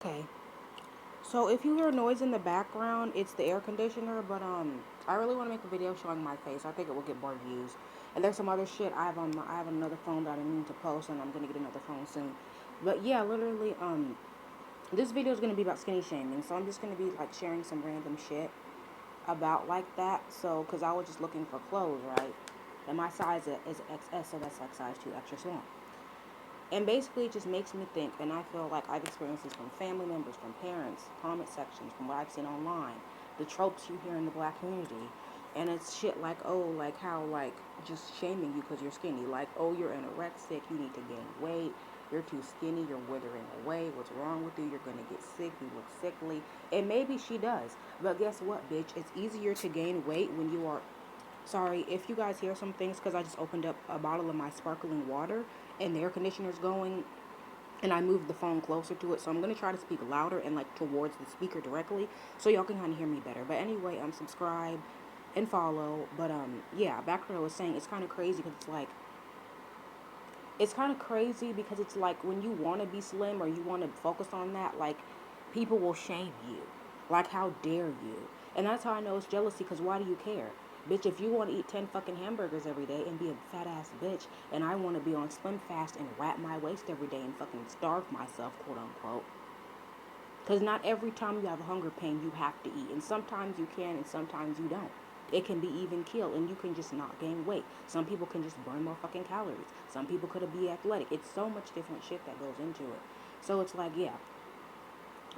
Okay. So if you hear noise in the background, it's the air conditioner. But I really want to make a video showing my face. I think it will get more views. And there's some other shit I have another phone that I need to post, and I'm gonna get another phone soon. But yeah, literally this video is gonna be about skinny shaming. So I'm just gonna be like sharing some random shit about like that. So because I was just looking for clothes, right? And my size is XS, so that's like size 2 extra small. And basically, it just makes me think, and I feel like I've experienced this from family members, from parents, comment sections, from what I've seen online, the tropes you hear in the black community. And it's shit like, oh, like how, like, just shaming you because you're skinny. Like, oh, you're anorexic, you need to gain weight, you're too skinny, you're withering away, what's wrong with you, you're gonna get sick, you look sickly. And maybe she does. But guess what, bitch? It's easier to gain weight when you are. Sorry if you guys hear some things because I just opened up a bottle of my sparkling water and the air conditioner's going and I moved the phone closer to it. So I'm going to try to speak louder and like towards the speaker directly so y'all can kind of hear me better. But anyway, subscribe and follow. But yeah, back to what I was saying, it's kind of crazy because it's like when you want to be slim or you want to focus on that, like people will shame you. Like, how dare you? And that's how I know it's jealousy because why do you care? Bitch, if you want to eat 10 fucking hamburgers every day and be a fat ass bitch, and I want to be on Slim Fast and wrap my waist every day and fucking starve myself, quote unquote. Because not every time you have a hunger pain, you have to eat. And sometimes you can, and sometimes you don't. It can be even kill, and you can just not gain weight. Some people can just burn more fucking calories. Some people could be athletic. It's so much different shit that goes into it. So it's like, yeah,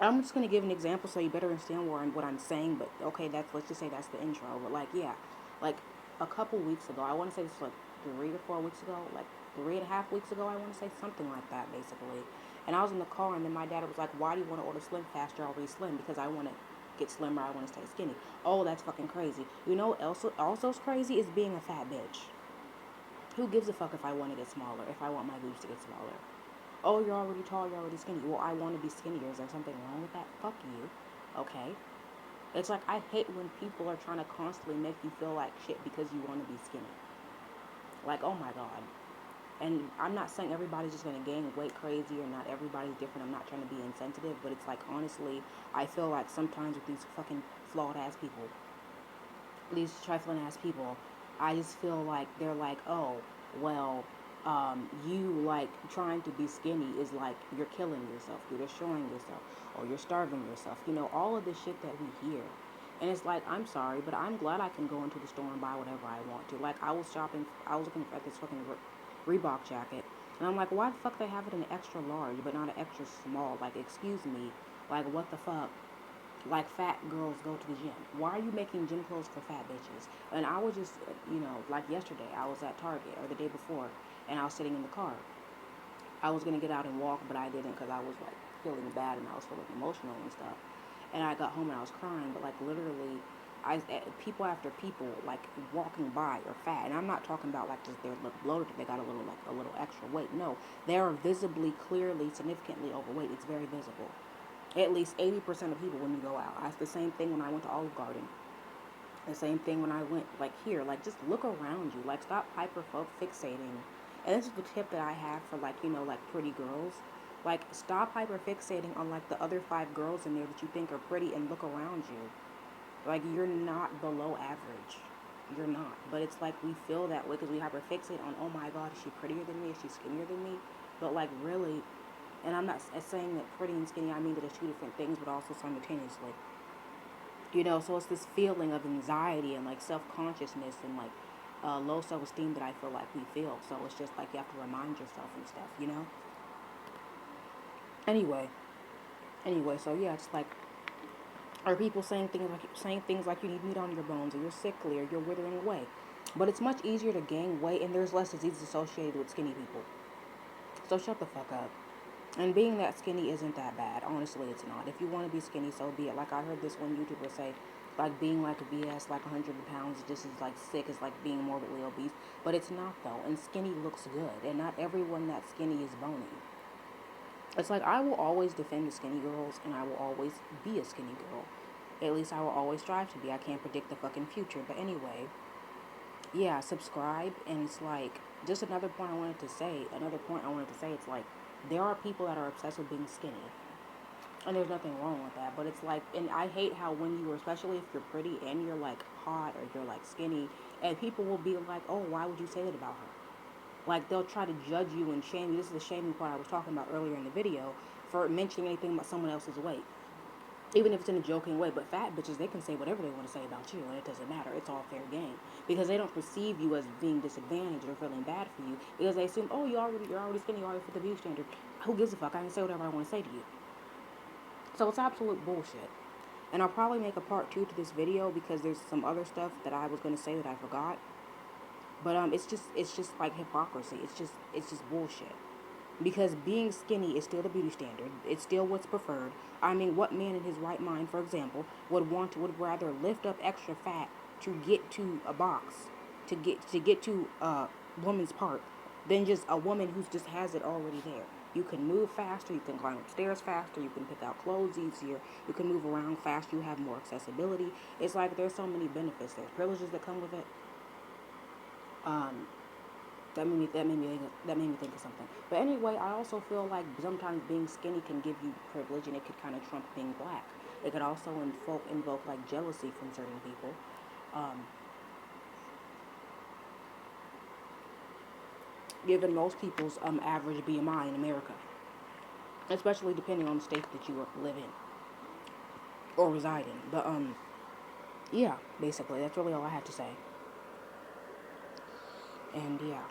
I'm just gonna give an example so you better understand what I'm saying. But okay, let's just say that's the intro. But like, yeah, like a couple weeks ago, I want to say this was like 3 to 4 weeks ago, like 3.5 weeks ago, I want to say something like that, basically. And I was in the car, and then my dad was like, "Why do you want to order Slim Fast? You're already slim." Because I want to get slimmer. I want to stay skinny. Oh, that's fucking crazy. You know, also's crazy is being a fat bitch. Who gives a fuck if I want to get smaller? If I want my boobs to get smaller? Oh, you're already tall, you're already skinny. Well, I want to be skinnier. Is there something wrong with that? Fuck you. Okay. It's like I hate when people are trying to constantly make you feel like shit because you want to be skinny. Like, oh my god. And I'm not saying everybody's just going to gain weight crazy or not everybody's different. I'm not trying to be insensitive, but it's like, honestly, I feel like sometimes with these fucking flawed ass people, these trifling ass people, I just feel like they're like, oh, well, you like trying to be skinny is like you're killing yourself, you're destroying yourself, or you're starving yourself. You know, all of this shit that we hear. And it's like, I'm sorry, but I'm glad I can go into the store and buy whatever I want to. Like, I was looking at this fucking Reebok jacket, and I'm like, why the fuck they have it in an extra large, but not an extra small? Like, excuse me, like, what the fuck? Like fat girls go to the gym. Why are you making gym clothes for fat bitches? And I was just, like yesterday, I was at Target or the day before, and I was sitting in the car. I was gonna get out and walk, but I didn't because I was like feeling bad and I was feeling emotional and stuff. And I got home and I was crying, but like literally, people after people like walking by are fat, and I'm not talking about like just they're bloated, they got a little extra weight. No, they are visibly, clearly, significantly overweight. It's very visible. At least 80% of people when you go out. That's the same thing when I went to Olive Garden. The same thing when I went, like, here. Like, just look around you. Like, stop hyper fixating. And this is the tip that I have for, like, like, pretty girls. Like, stop hyper fixating on, like, the other 5 girls in there that you think are pretty and look around you. Like, you're not below average. You're not. But it's like we feel that way because we hyper fixate on, oh my god, is she prettier than me? Is she skinnier than me? But, like, really, and I'm not saying that pretty and skinny, I mean that it's two different things, but also simultaneously. So it's this feeling of anxiety and like self consciousness and like low self esteem that I feel like we feel. So it's just like you have to remind yourself and stuff. Anyway, so yeah, it's like, are people saying things like you need meat on your bones or you're sickly or you're withering away? But it's much easier to gain weight and there's less diseases associated with skinny people. So shut the fuck up. And being that skinny isn't that bad. Honestly, it's not. If you want to be skinny, so be it. Like I heard this one YouTuber say, like being like a BS, like 100 pounds, just as like sick as like being morbidly obese. But it's not though. And skinny looks good. And not everyone that's skinny is bony. It's like I will always defend the skinny girls, and I will always be a skinny girl. At least I will always strive to be. I can't predict the fucking future. But anyway, yeah, subscribe. And it's like, just another point I wanted to say. It's like, there are people that are obsessed with being skinny. And there's nothing wrong with that. But it's like, and I hate how when you, especially if you're pretty and you're like hot or you're like skinny, and people will be like, oh, why would you say that about her? Like they'll try to judge you and shame you. This is the shaming part I was talking about earlier in the video for mentioning anything about someone else's weight. Even if it's in a joking way, but fat bitches, they can say whatever they want to say about you, and it doesn't matter. It's all fair game because they don't perceive you as being disadvantaged or feeling bad for you because they assume, oh, you're already skinny, you already fit the beauty standard. Who gives a fuck? I can say whatever I want to say to you. So it's absolute bullshit. And I'll probably make a part two to this video because there's some other stuff that I was gonna say that I forgot. But it's just like hypocrisy. It's just bullshit. Because being skinny is still the beauty standard. It's still what's preferred. I mean, what man in his right mind, for example, would rather lift up extra fat to get to a box, to get to a woman's part, than just a woman who just has it already there. You can move faster. You can climb upstairs faster. You can pick out clothes easier. You can move around faster. You have more accessibility. It's like there's so many benefits. There's privileges that come with it. Um, that made me think of something. But anyway, I also feel like sometimes being skinny can give you privilege, and it could kind of trump being black. It could also invoke like jealousy from certain people, um, given most people's average BMI in America, especially depending on the state that you live in or reside in. But yeah, basically that's really all I had to say. And yeah.